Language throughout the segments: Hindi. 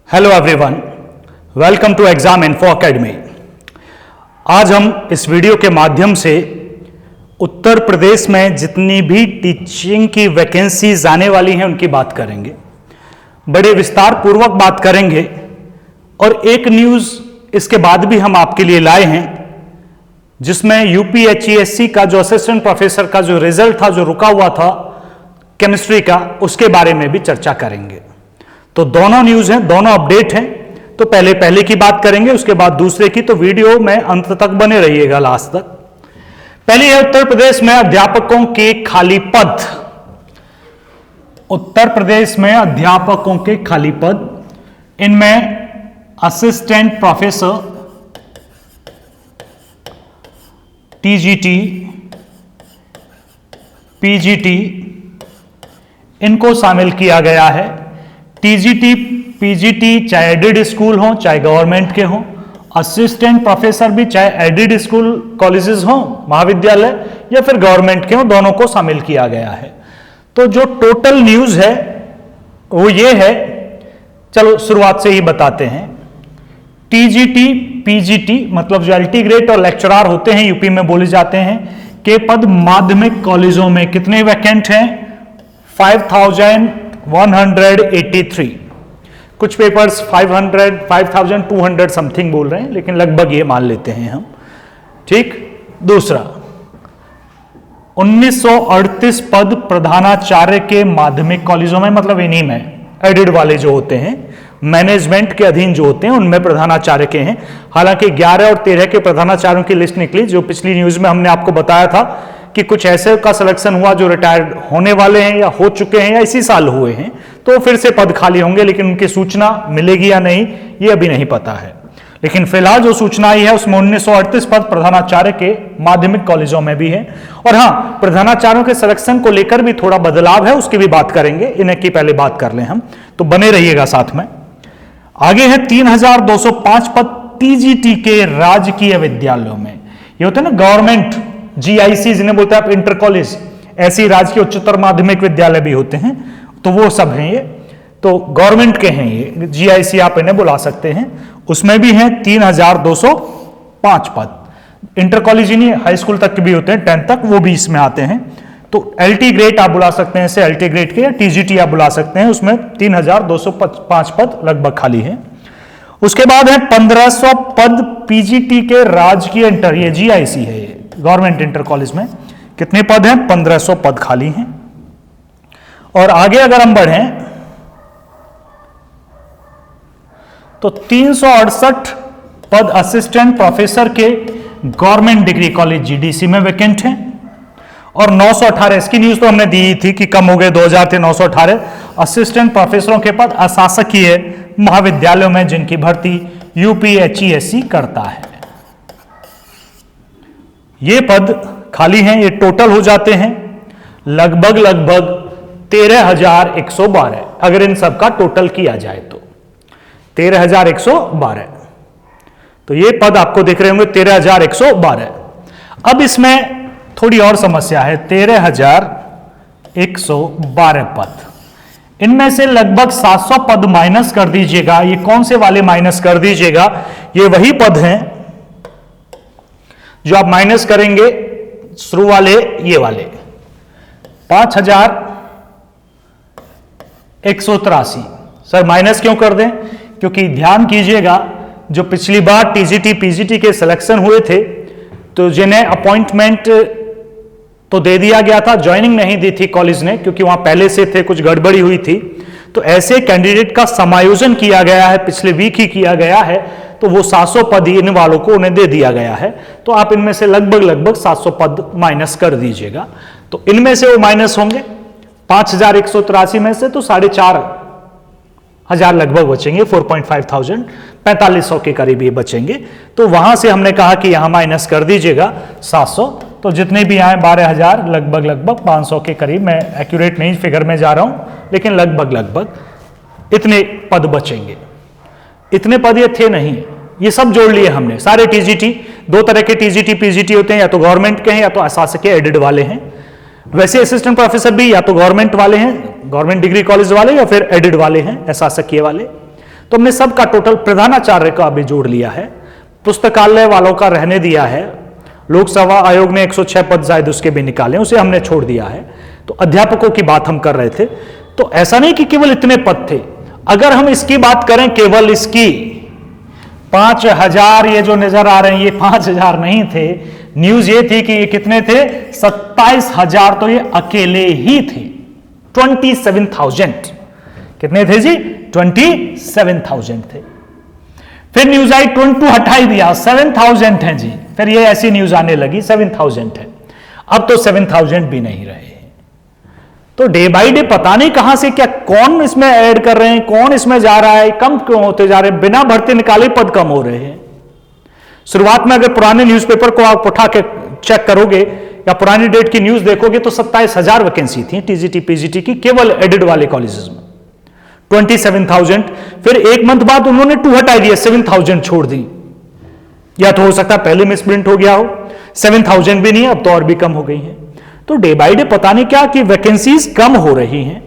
Hello everyone, welcome to exam info academy. आज हम इस वीडियो के माध्यम से उत्तर प्रदेश में जितनी भी टीचिंग की वैकेंसीज आने वाली हैं उनकी बात करेंगे, बड़े विस्तार पूर्वक बात करेंगे। और एक न्यूज़ इसके बाद भी हम आपके लिए लाए हैं जिसमें यूपीएचईएससी का जो असिस्टेंट प्रोफेसर का जो रिजल्ट था, जो रुका हुआ था केमिस्ट्री का, उसके बारे में भी चर्चा करेंगे। तो दोनों न्यूज़ हैं, दोनों अपडेट हैं। तो पहले की बात करेंगे, उसके बाद दूसरे की। तो वीडियो में अंत तक बने रहिएगा, लास्ट तक। पहली है उत्तर प्रदेश में अध्यापकों के खाली पद। उत्तर प्रदेश में अध्यापकों के खाली पद, इनमें असिस्टेंट प्रोफेसर, टीजीटी, पीजीटी, इनको शामिल किया गया है। टीजीटी, पीजीटी चाहे एडिड स्कूल हो, चाहे गवर्नमेंट के हों। असिस्टेंट प्रोफेसर भी चाहे एडिड स्कूल कॉलेजेस हों, महाविद्यालय, या फिर गवर्नमेंट के हों, दोनों को शामिल किया गया है। तो जो टोटल न्यूज है वो ये है, चलो शुरुआत से ही बताते हैं। टीजीटी, पीजीटी मतलब जो एलटी ग्रेड और लेक्चरार होते हैं, यूपी में बोले जाते हैं, के पद माध्यमिक कॉलेजों में कितने वैकेंट हैं? 5183। कुछ पेपर्स 5200 समथिंग बोल रहे हैं, लेकिन लगभग ये मान लेते हैं हम। ठीक। दूसरा, 1938 पद प्रधानाचार्य के माध्यमिक कॉलेजों में, मतलब इन्हीं में एडिड वाले जो होते हैं, मैनेजमेंट के अधीन जो होते हैं, उनमें प्रधानाचार्य के हैं। हालांकि 11 और 13 के प्रधानाचार्यों की लिस्ट निकली, जो पिछली न्यूज में हमने आपको बताया था कि कुछ ऐसे का सिलेक्शन हुआ जो रिटायर्ड होने वाले हैं या हो चुके हैं या इसी साल हुए हैं, तो फिर से पद खाली होंगे, लेकिन उनकी सूचना मिलेगी या नहीं ये अभी नहीं पता है। लेकिन फिलहाल जो सूचना आई है उसमें 1938 पद प्रधानाचार्य के माध्यमिक कॉलेजों में भी है। और हां, प्रधानाचार्यों के सिलेक्शन को लेकर भी थोड़ा बदलाव है, उसकी भी बात करेंगे। इन्हें की पहले बात कर लें हम, तो बने रहिएगा साथ में। आगे है 3205 पद टीजीटी के राजकीय विद्यालयों में। ये होते हैं ना गवर्नमेंट जीआईसी, जिन्हें बोलते हैं आप इंटर कॉलेज, ऐसी राजकीय उच्चतर माध्यमिक विद्यालय भी होते हैं, तो वो सब हैं। ये तो गवर्नमेंट के हैं, ये जीआईसी आप इन्हें बुला सकते हैं। उसमें भी हैं 3205 पद। इंटर कॉलेज ही नहीं, हाई स्कूल तक के भी होते हैं, 10th तक, वो भी इसमें आते हैं। तो एलटी ग्रेड आप बुला सकते हैं इसे, एलटी ग्रेड के, या टीजीटी आप बुला सकते हैं। उसमें 3205 पद लगभग खाली हैं। उसके बाद है 1500 पद पीजीटी के राजकीय इंटर, ये जीआईसी है, ये गवर्नमेंट इंटर कॉलेज में कितने पद हैं? 1500 पद खाली हैं। और आगे अगर हम बढ़ें तो 368 पद असिस्टेंट प्रोफेसर के गवर्नमेंट डिग्री कॉलेज जीडीसी में वैकेंट हैं। और 918, इसकी न्यूज तो हमने दी थी कि कम हो गए, 2000 थे, 918 असिस्टेंट प्रोफेसरों के पद अशासकीय महाविद्यालयों में, जिनकी भर्ती यूपीएचईएससी करता है। ये पद खाली हैं, ये टोटल हो जाते हैं लगभग 13,112, अगर इन सब का टोटल किया जाए तो 13,112। तो ये पद आपको दिख रहे होंगे 13,112। अब इसमें थोड़ी और समस्या है। 13,112 पद, इनमें से लगभग 700 पद माइनस कर दीजिएगा। ये कौन से वाले माइनस कर दीजिएगा? ये वही पद हैं जो आप माइनस करेंगे शुरू वाले, ये वाले 5,183। सर माइनस क्यों कर दें? क्योंकि ध्यान कीजिएगा, जो पिछली बार टीजीटी पीजीटी के सिलेक्शन हुए थे, तो जिन्हें अपॉइंटमेंट तो दे दिया गया था, ज्वाइनिंग नहीं दी थी कॉलेज ने, क्योंकि वहां पहले से थे, कुछ गड़बड़ी हुई थी। तो ऐसे कैंडिडेट का समायोजन किया गया है, पिछले वीक ही किया गया है। तो वो 700 पद इन वालों को उन्हें दे दिया गया है। तो आप इनमें से लगभग 700 पद माइनस कर दीजिएगा। तो इनमें से वो माइनस होंगे 5,183 में से, तो 4,500 लगभग बचेंगे, 4,500, 4500 के करीब ये बचेंगे। तो वहां से हमने कहा कि यहां माइनस कर दीजिएगा 700, तो जितने भी आए 12,000, लगभग 500 के करीब। मैं एक्यूरेट नहीं फिगर में जा रहा हूं, लेकिन लगभग इतने पद बचेंगे। इतने पद ये थे नहीं, ये सब जोड़ लिए हमने सारे टीजीटी। दो तरह के टीजीटी पीजीटी होते हैं, या तो गवर्नमेंट के हैं या तो अशासकीय एडिड वाले हैं। वैसे असिस्टेंट प्रोफेसर भी या तो गवर्नमेंट वाले हैं, गवर्नमेंट डिग्री कॉलेज वाले, या फिर एडिड वाले हैं, अशासकीय वाले। तो हमने सबका टोटल प्रधानाचार्य का भी जोड़ लिया है, पुस्तकालय वालों का रहने दिया है, लोकसेवा आयोग ने 106 पद शायद उसके भी निकाले, उसे हमने छोड़ दिया है। तो अध्यापकों की बात हम कर रहे थे। तो ऐसा नहीं कि केवल इतने पद थे, अगर हम इसकी बात करें केवल इसकी 5000 ये जो नजर आ रहे हैं ये 5000 नहीं थे, न्यूज ये थी कि ये कितने थे 27000, तो ये अकेले ही थे 27,000। कितने थे जी 27,000 थे। फिर न्यूज आई 22 हटाई दिया 7,000 है जी, फिर ये ऐसी न्यूज आने लगी 7,000 है, अब तो 7,000 भी नहीं रहे। तो डे बाय डे पता नहीं कहां से क्या कौन इसमें ऐड कर रहे हैं, कौन इसमें जा रहा है, कम क्यों होते जा रहे हैं, बिना भर्ती निकाले पद कम हो रहे हैं। शुरुआत में अगर पुराने न्यूज़पेपर को आप उठा के चेक करोगे या पुरानी डेट की न्यूज देखोगे तो 27,000 वैकेंसी थी टीजीटी पीजीटी की केवल एडेड वाले कॉलेजेस में, 27,000। फिर एक मंथ बाद उन्होंने 2 हटाई दिया, 7,000 छोड़ दी। या तो हो सकता है पहले में स्प्रिंट हो गया हो, 7,000 भी नहीं, अब तो और भी कम हो गई है। तो डे बाय डे पता नहीं क्या कि वैकेंसीज कम हो रही हैं,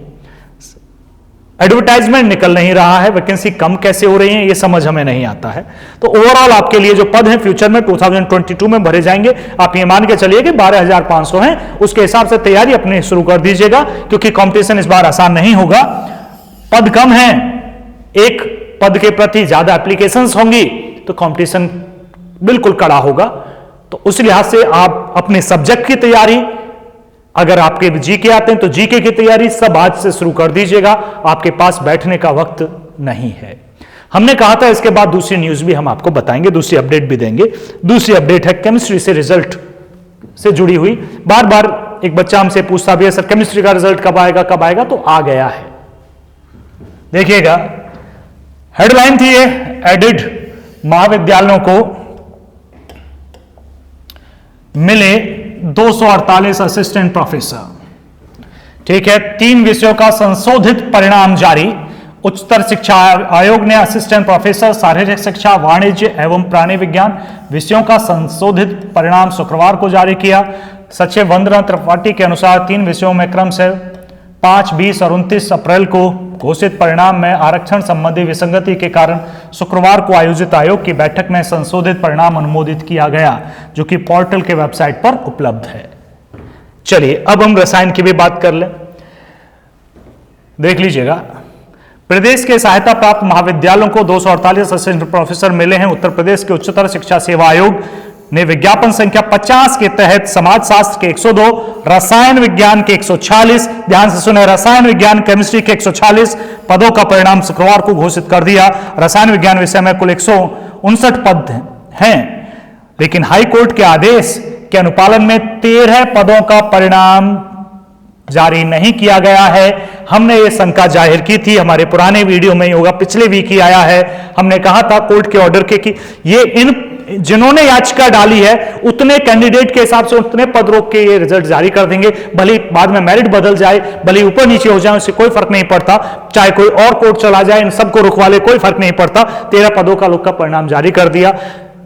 एडवर्टाइजमेंट निकल नहीं रहा है, वैकेंसी कम कैसे हो रही है ये समझ हमें नहीं आता है। तो ओवरऑल आपके लिए जो पद हैं फ्यूचर में 2022 में भरे जाएंगे, आप ये मान के चलिए कि 12,500 हैं, उसके हिसाब से तैयारी अपने शुरू कर दीजिएगा, क्योंकि कंपटीशन इस बार आसान नहीं होगा। पद कम हैं, एक पद के प्रति ज्यादा एप्लीकेशंस होंगी, तो कंपटीशन बिल्कुल कड़ा होगा। तो उस लिहाज से आप अपने सब्जेक्ट की तैयारी, अगर आपके जीके आते हैं तो जीके की तैयारी सब आज से शुरू कर दीजिएगा, आपके पास बैठने का वक्त नहीं है। हमने कहा था इसके बाद दूसरी न्यूज भी हम आपको बताएंगे, दूसरी अपडेट भी देंगे। दूसरी अपडेट है केमिस्ट्री से रिजल्ट से जुड़ी हुई। बार बार एक बच्चा हमसे पूछता भी है सर केमिस्ट्री का रिजल्ट कब आएगा, तो आ गया है। देखिएगा हेडलाइन थी ये, एडेड महाविद्यालयों को मिले 248 असिस्टेंट प्रोफेसर। ठीक है, 3 विषयों का संशोधित परिणाम जारी। उच्चतर शिक्षा आयोग ने असिस्टेंट प्रोफेसर शारीरिक शिक्षा, वाणिज्य एवं प्राणी विज्ञान विषयों का संशोधित परिणाम शुक्रवार को जारी किया। सचिव वंदना त्रिपाठी के अनुसार 3 विषयों में क्रम से 5, 20 और 29 अप्रैल को घोषित परिणाम में आरक्षण संबंधी विसंगति के कारण शुक्रवार को आयोजित आयोग की बैठक में संशोधित परिणाम अनुमोदित किया गया, जो कि पोर्टल के वेबसाइट पर उपलब्ध है। चलिए अब हम रसायन की भी बात कर लें। देख लीजिएगा, प्रदेश के सहायता प्राप्त महाविद्यालयों को 248 असिस्टेंट प्रोफेसर मिले हैं। उत्तर प्रदेश के उच्चतर शिक्षा सेवा आयोग ने विज्ञापन संख्या 50 के तहत समाजशास्त्र के 102, रसायन विज्ञान के 146, ध्यान से सुने, रसायन विज्ञान केमिस्ट्री के 146 पदों का परिणाम शुक्रवार को घोषित कर दिया। रसायन विज्ञान विषय में कुल 159 पद हैं, लेकिन हाई कोर्ट के आदेश के अनुपालन में 13 पदों का परिणाम जारी नहीं किया गया है। हमने ये शंका जाहिर की थी, हमारे पुराने वीडियो में होगा, पिछले वीक ही आया है। हमने कहा था कोर्ट के ऑर्डर के कि ये इन जिन्होंने याचिका डाली है उतने कैंडिडेट के हिसाब से उतने पद रोक के ये रिजल्ट जारी कर देंगे, भले बाद में मेरिट बदल जाए, भले ऊपर नीचे हो जाए, उससे कोई फर्क नहीं पड़ता, चाहे कोई और कोर्ट चला जाए, इन सबको रुकवा ले, कोई फर्क नहीं पड़ता। 13 पदों का लोग का परिणाम जारी कर दिया।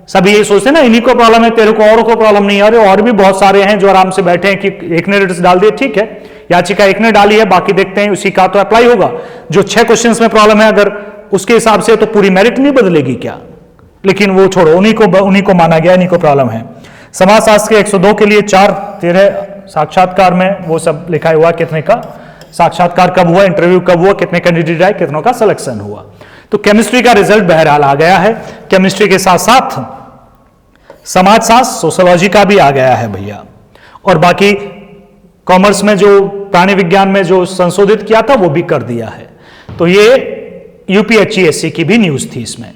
सभी ये सोचते ना इन्हीं को प्रॉब्लम है, तेरे को और को प्रॉब्लम नहीं है। अरे और भी बहुत सारे हैं जो आराम से बैठे हैं कि एक ने रिटर्न डाल दिए, ठीक है, याचिका एक ने डाली है, बाकी देखते हैं उसी का तो अप्लाई होगा। जो 6 क्वेश्चंस में प्रॉब्लम है अगर उसके हिसाब से तो पूरी मेरिट नहीं बदलेगी क्या? लेकिन वो छोड़ो, उन्हीं को माना गया, इन्हीं को प्रॉब्लम है। समाजशास्त्र के 102 के लिए 4, 13 साक्षात्कार में वो सब लिखा हुआ, कितने का साक्षात्कार कब हुआ, इंटरव्यू कब हुआ, कितने कैंडिडेट आए, कितनों का सिलेक्शन हुआ। तो केमिस्ट्री का रिजल्ट बहरहाल आ गया है। केमिस्ट्री के साथ साथ समाजशास्त्र, सोशियोलॉजी का भी आ गया है भैया। और बाकी कॉमर्स में जो प्राणी विज्ञान में जो संशोधित किया था वो भी कर दिया है। तो ये यूपीएससी की भी न्यूज थी इसमें।